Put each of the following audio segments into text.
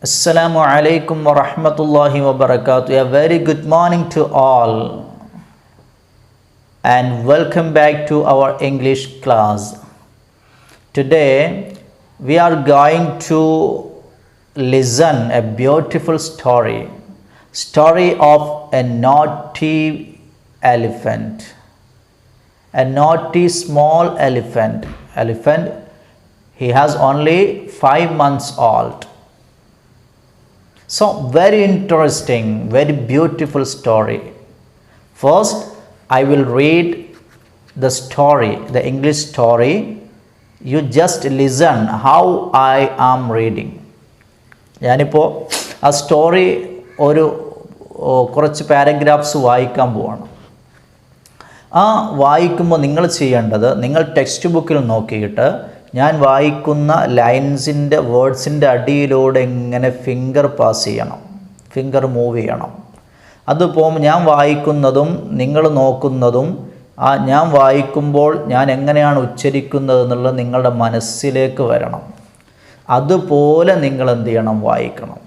Assalamu alaikum wa rahmatullahi wa barakatuh. A very good morning to all and welcome back to our English class. Today we are going to listen a beautiful story of a naughty elephant. A naughty small elephant. He has only 5 months old. So very interesting, very beautiful story. First, I will read the story, the English story. You just listen how I am reading. ഞാനിപ്പോൾ ആ story കുറച്ച് paragraphs വായിക്കാൻ പോവാണ്. ആ വായിക്കുമ്പോൾ നിങ്ങൾ ചെയ്യേണ്ടത്, നിങ്ങൾ ടെക്സ്റ്റ് ബുക്കിൽ നോക്കിയിട്ട് ഞാൻ വായിക്കുന്ന ലൈൻസിൻ്റെ വേർഡ്സിൻ്റെ അടിയിലൂടെ ഇങ്ങനെ ഫിംഗർ പാസ് ചെയ്യണം, ഫിംഗർ മൂവ് ചെയ്യണം. അതിപ്പോൾ ഞാൻ വായിക്കുന്നതും നിങ്ങൾ നോക്കുന്നതും ഞാൻ വായിക്കുമ്പോൾ ഞാൻ എങ്ങനെയാണ് ഉച്ചരിക്കുന്നത് എന്നുള്ളത് നിങ്ങളുടെ മനസ്സിലേക്ക് വരണം. അതുപോലെ നിങ്ങൾ എന്ത് ചെയ്യണം, വായിക്കണം.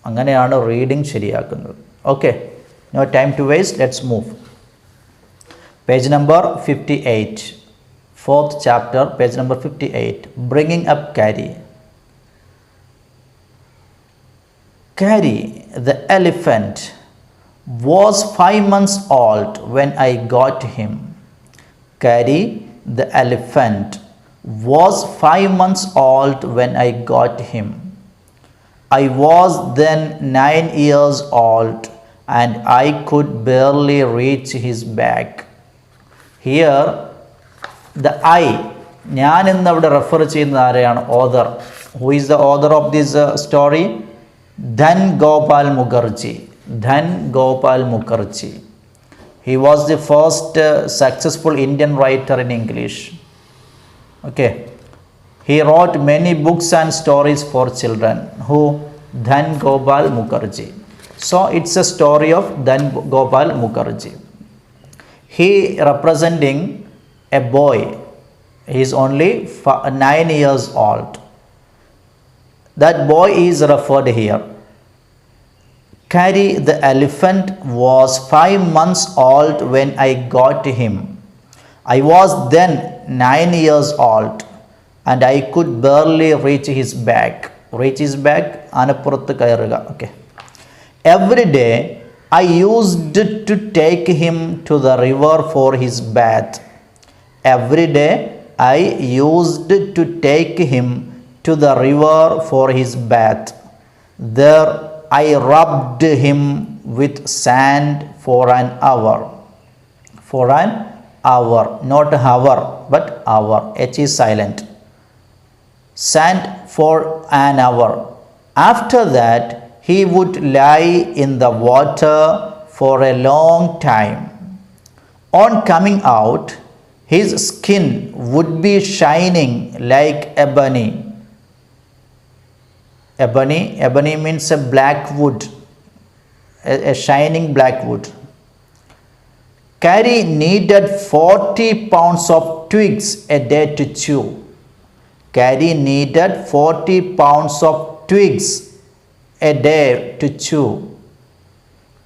അങ്ങനെയാണ് റീഡിങ് ശരിയാക്കുന്നത്. Okay, no time to waste, let's move. Page number 58, fourth chapter, page number 58, bringing up Kari. Kari, the elephant, was 5 months old when I got him. Kari, the elephant, was 5 months old when I got him. I was then 9 years old and I could barely reach his back. Here the I, ഞാൻ എന്നവിടെ refer ചെയ്യുന്നത് ആരെയാണ്? Author. Who is the author of this story? Dhan Gopal Mukherjee. He was the first successful Indian writer in English. Okay. He wrote many books and stories for children. Who? Dhan Gopal Mukherjee. So it's a story of Dhan Gopal Mukherjee. He representing a boy. He is only 9 years old. That boy is referred here. Kari the elephant was 5 months old when I got him. I was then 9 years old and I could barely reach his back. Reach his back, anappurathu kayaruga. Okay. Every day I used to take him to the river for his bath. Every day I used to take him to the river for his bath. There I rubbed him with sand for an hour. For an hour, not hour, but hour. H is silent. Sand for an hour. After that, he would lie in the water for a long time. On coming out, his skin would be shining like ebony. Ebony means a black wood, a shining black wood. Kari needed 40 pounds of twigs a day to chew. Kari needed 40 pounds of twigs a day to chew.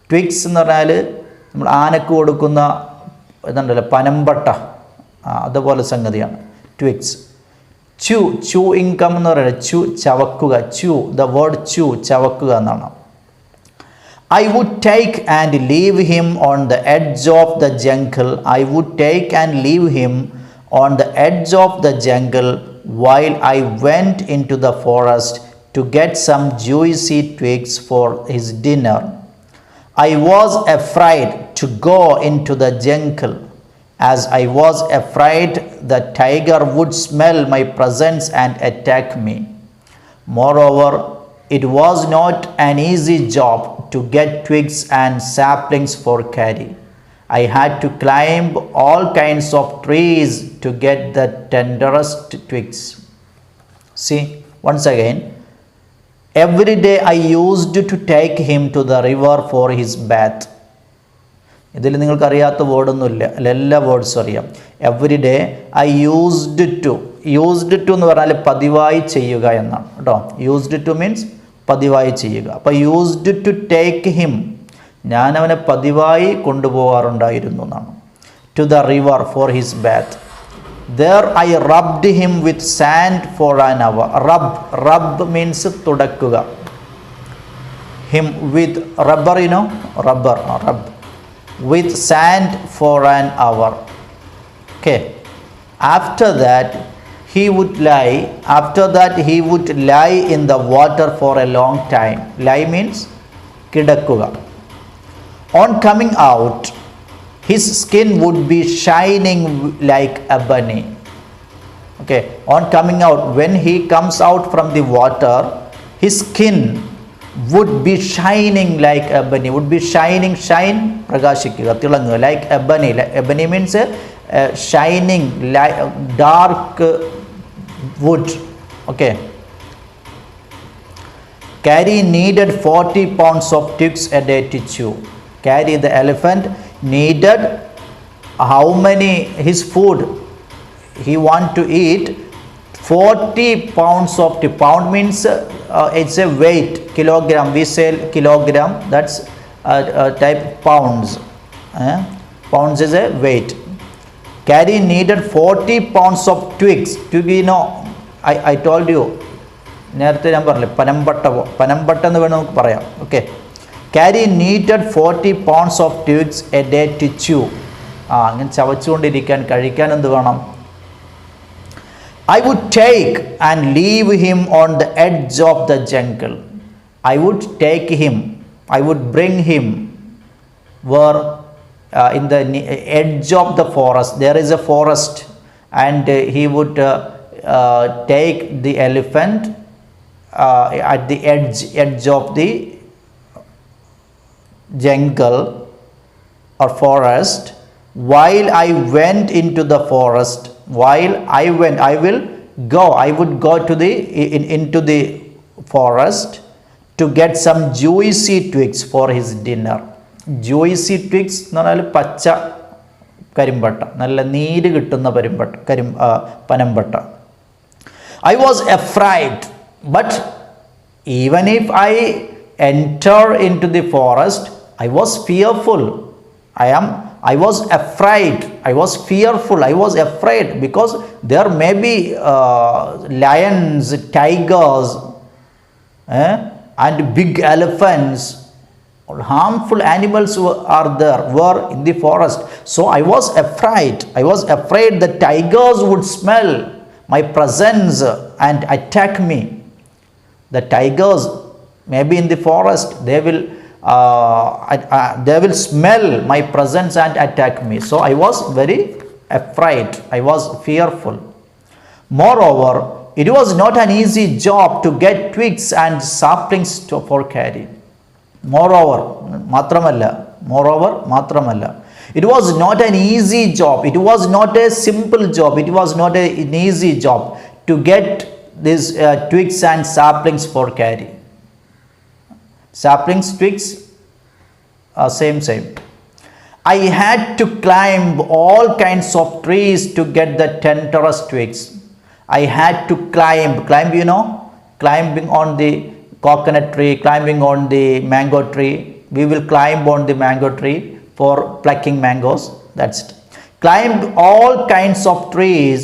Twigs എന്ന് പറഞ്ഞാൽ നമ്മൾ ആനക്ക് കൊടുക്കുന്ന ഇതുണ്ടല്ലോ, പനമ്പട്ട, അതുപോലെ സംഗതിയാണ് twigs. ചൂ income എന്ന് പറയുന്നത് ചവക്കുക. ദ വേർഡ് ചവക്കുക എന്നാണ്. I would take and leave him on the edge of the jungle. I would take and leave him on the edge of the jungle while I went into the forest to get some juicy twigs for his dinner. I was afraid to go into the jungle, as I was afraid the tiger would smell my presence and attack me. Moreover, it was not an easy job to get twigs and saplings for Kari. I had to climb all kinds of trees to get the tenderest twigs. See, once again, every day I used to take him to the river for his bath. ഇതിൽ നിങ്ങൾക്കറിയാത്ത വേർഡൊന്നുമില്ല, എല്ലാ വേർഡ്സും അറിയാം. Every day I used to എന്ന് പറഞ്ഞാൽ പതിവായി ചെയ്യുക എന്നാണ് കേട്ടോ. യൂസ്ഡ് ടു മീൻസ് പതിവായി ചെയ്യുക. അപ്പോൾ യൂസ്ഡ് ടു ടേക്ക് ഹിം, ഞാൻ അവനെ പതിവായി കൊണ്ടുപോകാറുണ്ടായിരുന്നു എന്നാണ്. To the river for his bath. There I rubbed him with sand for an hour. Rub means തുടക്കുക. Him with rubber, rub. With sand for an hour. Okay. After that he would lie in the water for a long time. Lie means കിടക്കുക. On coming out, his skin would be shining like ebony. Okay, on coming out, when he comes out from the water, his skin would be shining like ebony. Would be shining, shine, പ്രകാശിക്കുക, തിളങ്ങുക, like ebony. Ebony means shining, like dark wood. Okay. Kari needed 40 pounds of twigs a day to chew. Kari the elephant needed how many, his food he want to eat 40 pounds of twig. Pound means it's a weight, kilogram, we say kilogram, that's type pounds. Pounds is a weight. Kari needed 40 pounds of twigs. Twig, I told you നേരത്തെ ഞാൻ പറഞ്ഞില്ലേ, പനമ്പട്ട എന്ന് വേണം നമുക്ക് പറയാം. Okay. Kari needed 40 pounds of twigs a day to chew. അങ്ങനെ ചവച്ചുകൊണ്ടിരിക്കാൻ, കഴിക്കാൻ എന്ത് വേണം? I would take and leave him on the edge of the jungle. I would take him, I would bring him where in the edge of the forest. There is a forest, and he would take the elephant at the edge of the jungle or forest. While I went into the forest, I would go to into the forest to get some juicy twigs for his dinner. Juicy twigs എന്ന് പറഞ്ഞാൽ പച്ച കരിമ്പട്ട, നല്ല നീര് കിട്ടുന്ന പനമ്പട്ട. I was afraid, but even if I enter into the forest, I was fearful. I was afraid. I was fearful. I was afraid because there may be lions, tigers, and big elephants, or harmful animals were in the forest. So I was afraid. I was afraid the tigers would smell my presence and attack me. The tigers may be in the forest. They will smell my presence and attack me. So I was very afraid. I was fearful. Moreover, it was not an easy job to get twigs and saplings for Kari. Moreover, matramalla. It was not an easy job. It was not a simple job. It was not an easy job to get these twigs and saplings for Kari. Saplings, twigs, same. I had to climb all kinds of trees to get the tenderest twigs. I had to climb, climbing on the coconut tree, climbing on the mango tree. We will climb on the mango tree for plucking mangoes. That's it. Climbed all kinds of trees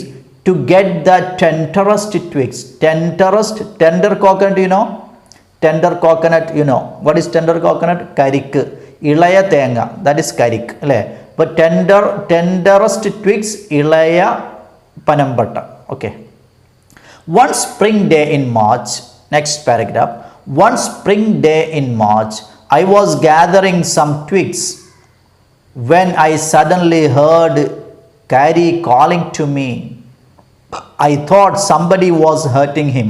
to get the tenderest twigs. Tender coconut, tender coconut, what is tender coconut? Karik, ilaya tenga, that is karik. But tenderest twigs, ilaya panambata. Okay. One spring day in March, next paragraph. One spring day in March, I was gathering some twigs when I suddenly heard Kari calling to me. I thought somebody was hurting him.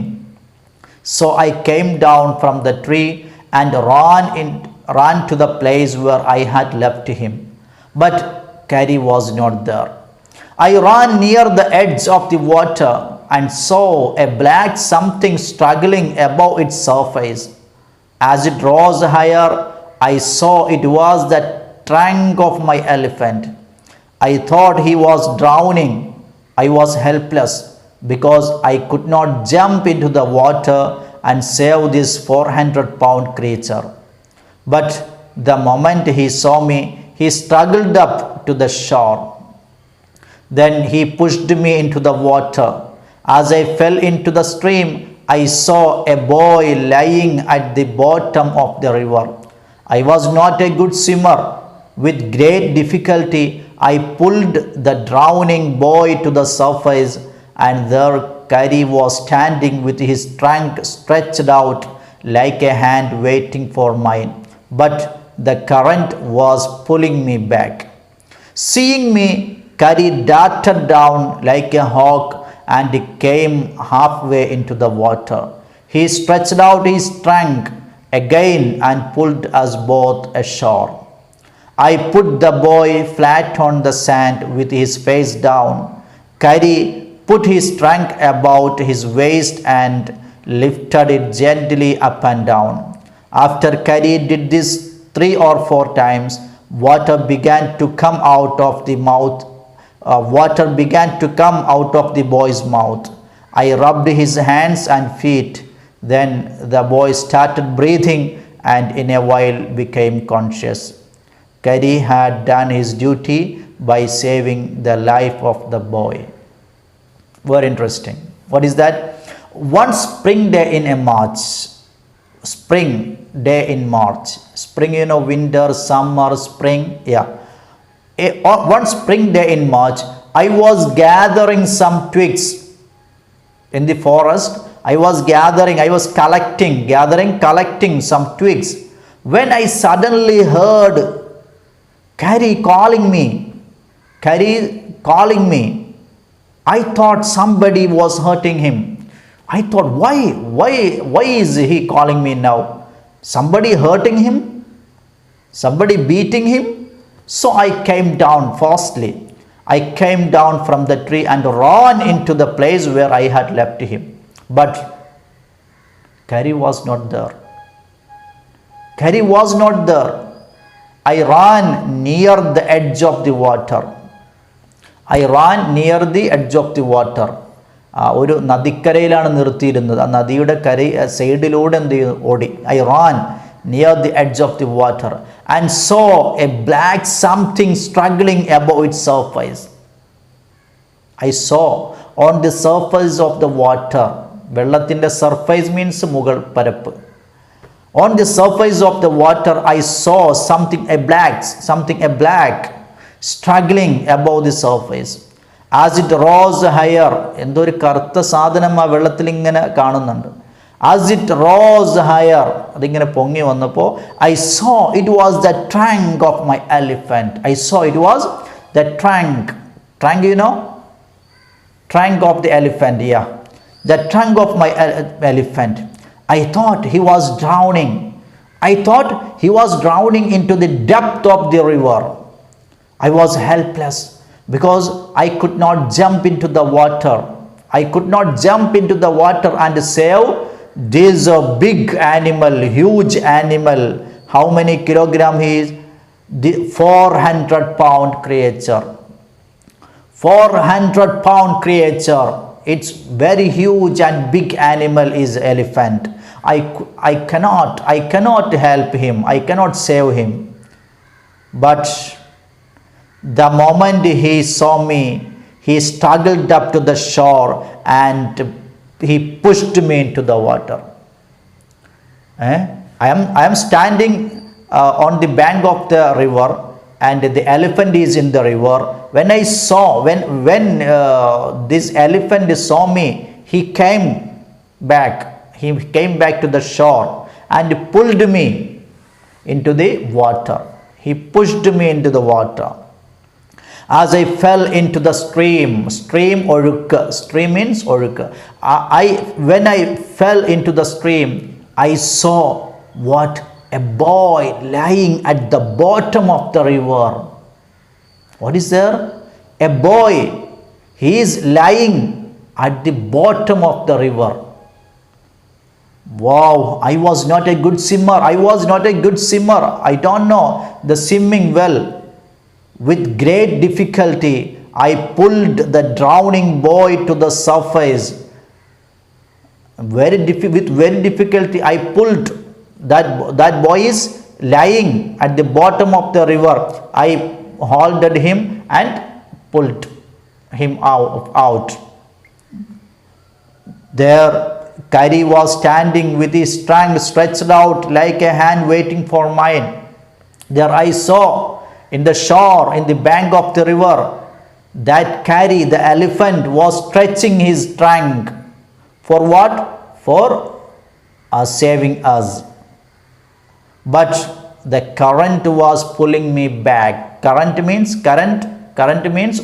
So I came down from the tree and ran to the place where I had left him. But Kari was not there. I ran near the edge of the water and saw a black something struggling above its surface. As it rose higher, I saw it was the trunk of my elephant. I thought he was drowning. I was helpless because I could not jump into the water and save this 400-pound creature. But the moment he saw me, he struggled up to the shore. Then he pushed me into the water. As I fell into the stream, I saw a boy lying at the bottom of the river. I was not a good swimmer. With great difficulty, I pulled the drowning boy to the surface, and there Kari was standing with his trunk stretched out like a hand waiting for mine. But the current was pulling me back. Seeing me, Kari darted down like a hawk and came halfway into the water. He stretched out his trunk again and pulled us both ashore. I put the boy flat on the sand with his face down. Kari put his trunk about his waist and lifted it gently up and down. After Kari did this 3 or 4 times, water began to come out of the boy's mouth. I rubbed his hands and feet. Then the boy started breathing and in a while became conscious. Kari had done his duty by saving the life of the boy. Very interesting. What is that? One spring day in March. Spring, winter, summer, spring, one spring day in March, I was gathering some twigs in the forest. I was collecting some twigs, when I suddenly heard Kari calling me. I thought somebody was hurting him. I thought, why is he calling me now? Somebody hurting him? Somebody beating him? So I came down fastly. I came down from the tree and ran into the place where I had left him. But Kari was not there. I ran near the edge of the water. ഒരു നദിക്കരയിലാണ് നിർത്തിയിരുന്നത്. ആ നദിയുടെ സൈഡിലൂടെ ഓടി. I ran near the edge of the water and saw a black something struggling above its surface. I saw on the surface of the water. വെള്ളത്തിൻ്റെ surface means മുകൾ പരപ്പ്. On the surface of the water I saw something black struggling above the surface. As it rose higher, എന്തോ ഒരു കറുത്ത സാധനം ആ വെള്ളത്തിൽ ഇങ്ങനെ കാണുന്നുണ്ട്. As it rose higher, അതിങ്ങനെ പൊങ്ങി വന്നപ്പോൾ I saw it was the trunk of my elephant. Trunk, you know? Trunk of the elephant, yeah. The trunk of my elephant. I thought he was drowning into the depth of the river. I was helpless because I could not jump into the water. And save this big animal, huge animal. How many kilogram he is? The 400-pound creature. 400-pound creature. It's very huge and big animal is elephant. I cannot help him. I cannot save him. But the moment he saw me, he struggled up to the shore and he pushed me into the water. I am standing on the bank of the river and the elephant is in the river. When this elephant saw me, he came back to the shore and pulled me into the water. He pushed me into the water. As I fell into the stream means orukka. When I fell into the stream, I saw a boy lying at the bottom of the river. What is there? A boy. He is lying at the bottom of the river. Wow, I was not a good swimmer. I don't know the swimming well. With great difficulty, I pulled the drowning boy to the surface. With very difficulty I pulled that boy is lying at the bottom of the river. I holded him and pulled him out. There Kari was standing with his trunk stretched out like a hand waiting for mine. There I saw in the shore, in the bank of the river, that Kari the elephant was stretching his trunk. For what? For saving us. But the current was pulling me back. Current means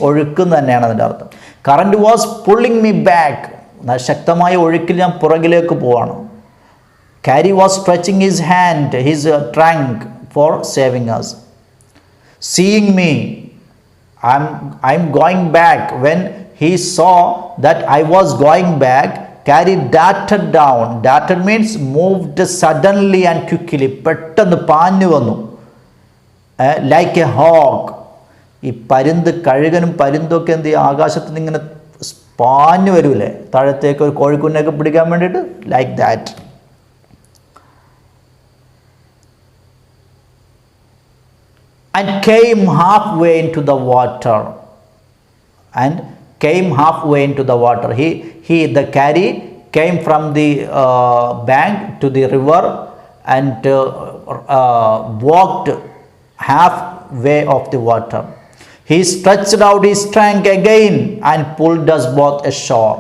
ഒഴുക്ക് തന്നെയാണ് അതിൻ്റെ അർത്ഥം. Current was pulling me back. ശക്തമായ ഒഴുക്കിൽ ഞാൻ പുറകിലേക്ക് പോവാണ്. Kari was stretching his hand, his trunk for saving us. Seeing me, I'm going back. When he saw that I was going back, Kari darted down. Darted means moved suddenly and quickly. പെട്ടെന്ന് പാഞ്ഞു വന്നു. Like a hawk. ഈ പരുന്ത്, കഴുകനും പരുന്തൊക്കെ എന്ത് ചെയ്യും? ആകാശത്ത് നിന്ന് ഇങ്ങനെ പാഞ്ഞു വരൂലേ താഴത്തേക്ക്, ഒരു കോഴിക്കുഞ്ഞൊക്കെ പിടിക്കാൻ വേണ്ടിയിട്ട്. Like that. And came halfway into the water. The Kari came from the bank to the river and walked halfway of the water. He stretched out his trunk again and pulled us both ashore.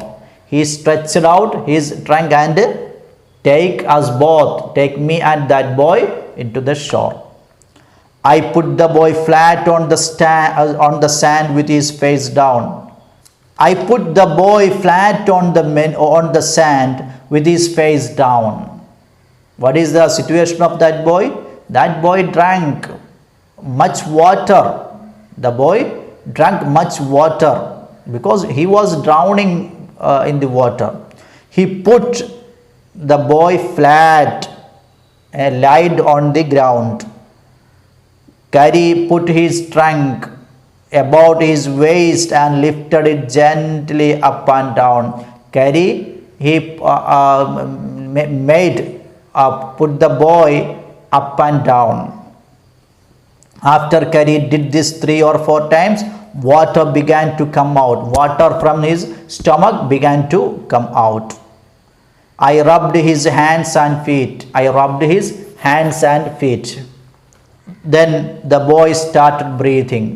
He stretched out his trunk and take me and that boy into the shore. I put the boy flat on the sand with his face down. I put the boy flat on the sand with his face down. What is the situation of that boy? That boy drank much water. The boy drank much water because he was drowning in the water. He put the boy flat and lied on the ground. Kari put his trunk about his waist and lifted it gently up and down. Kari, he put the boy up and down. After Kari did this 3 or 4 times, water began to come out. Water from his stomach began to come out. I rubbed his hands and feet. Then the boy started breathing.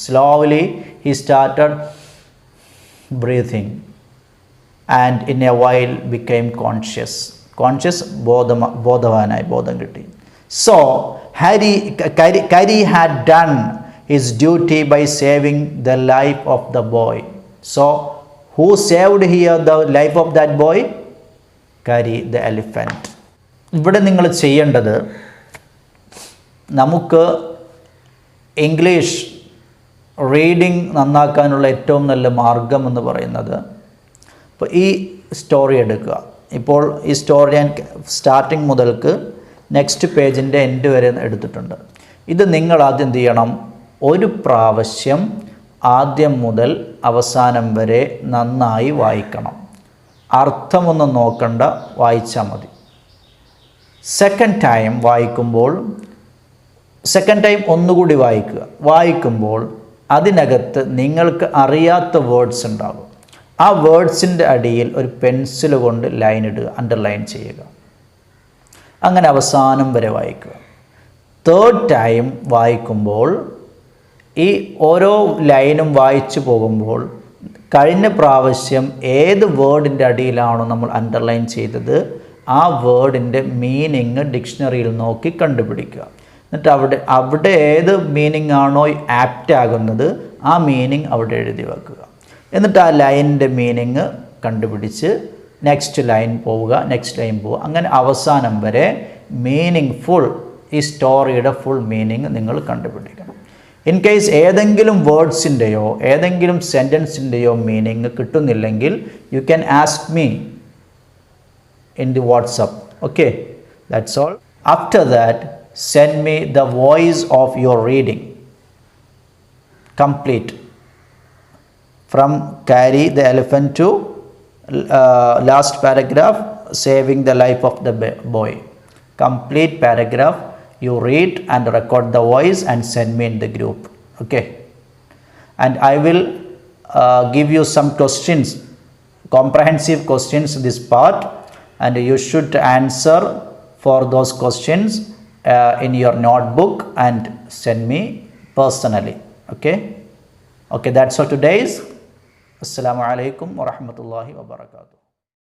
Slowly he started breathing and in a while became conscious. ബോധം കിട്ടി. So Kari had done his duty by saving the life of the boy. So who saved here the life of that boy? Kari the elephant. ഇവിടെ നിങ്ങൾ ചെയ്യേണ്ടത്, നമുക്ക് English reading നന്നാക്കാനുള്ള ഏറ്റവും നല്ല മാർഗം എന്ന് പറയുന്നത്, ഇപ്പോൾ ഈ സ്റ്റോറി എടുക്കുക. ഇപ്പോൾ ഈ സ്റ്റോറി ഞാൻ സ്റ്റാർട്ടിങ് മുതൽക്ക് നെക്സ്റ്റ് പേജിൻ്റെ എൻഡ് വരെ എടുത്തിട്ടുണ്ട്. ഇത് നിങ്ങൾ ആദ്യം എന്ത് ചെയ്യണം? ഒരു പ്രാവശ്യം ആദ്യം മുതൽ അവസാനം വരെ നന്നായി വായിക്കണം. അർത്ഥമൊന്നും നോക്കണ്ട, വായിച്ചാൽ മതി. സെക്കൻഡ് ടൈം ഒന്നുകൂടി വായിക്കുമ്പോൾ അതിനകത്ത് നിങ്ങൾക്ക് അറിയാത്ത വേർഡ്സ് ഉണ്ടാകും. ആ വേർഡ്സിൻ്റെ അടിയിൽ ഒരു പെൻസിൽ കൊണ്ട് ലൈൻ ഇടുക, അണ്ടർലൈൻ ചെയ്യുക. അങ്ങനെ അവസാനം വരെ വായിക്കുക. തേർഡ് ടൈം വായിക്കുമ്പോൾ ഈ ഓരോ ലൈനും വായിച്ചു പോകുമ്പോൾ കഴിഞ്ഞ പ്രാവശ്യം ഏത് വേർഡിൻ്റെ അടിയിലാണോ നമ്മൾ അണ്ടർലൈൻ ചെയ്തത് ആ വേർഡിൻ്റെ മീനിങ് ഡിക്ഷണറിയിൽ നോക്കി കണ്ടുപിടിക്കുക. എന്നിട്ട് അവിടെ ഏത് മീനിങ് ആണോ ആപ്റ്റ് ആകുന്നത് ആ മീനിങ് അവിടെ എഴുതി വെക്കുക. എന്നിട്ട് ആ ലൈനിൻ്റെ മീനിങ് കണ്ടുപിടിച്ച് നെക്സ്റ്റ് ലൈൻ പോവുക. അങ്ങനെ അവസാനം വരെ മീനിങ് ഫുൾ, ഈ സ്റ്റോറിയുടെ ഫുൾ മീനിങ് നിങ്ങൾ കണ്ടുപിടിക്കണം. ഇൻ കേസ് ഏതെങ്കിലും വേർഡ്സിൻ്റെയോ ഏതെങ്കിലും സെൻറ്റൻസിൻ്റെയോ മീനിങ് കിട്ടുന്നില്ലെങ്കിൽ you can ask me in the WhatsApp. Okay, that's all. After that, send me the voice of your reading complete from Kari the elephant to last paragraph, saving the life of the boy. Complete paragraph you read and record the voice and send me in the group. Okay. And I will give you some questions, comprehensive questions in this part, and you should answer for those questions in your notebook and send me personally. Okay. Okay, that's all today's. Assalamu alaikum wa rahmatullahi wa barakatuh.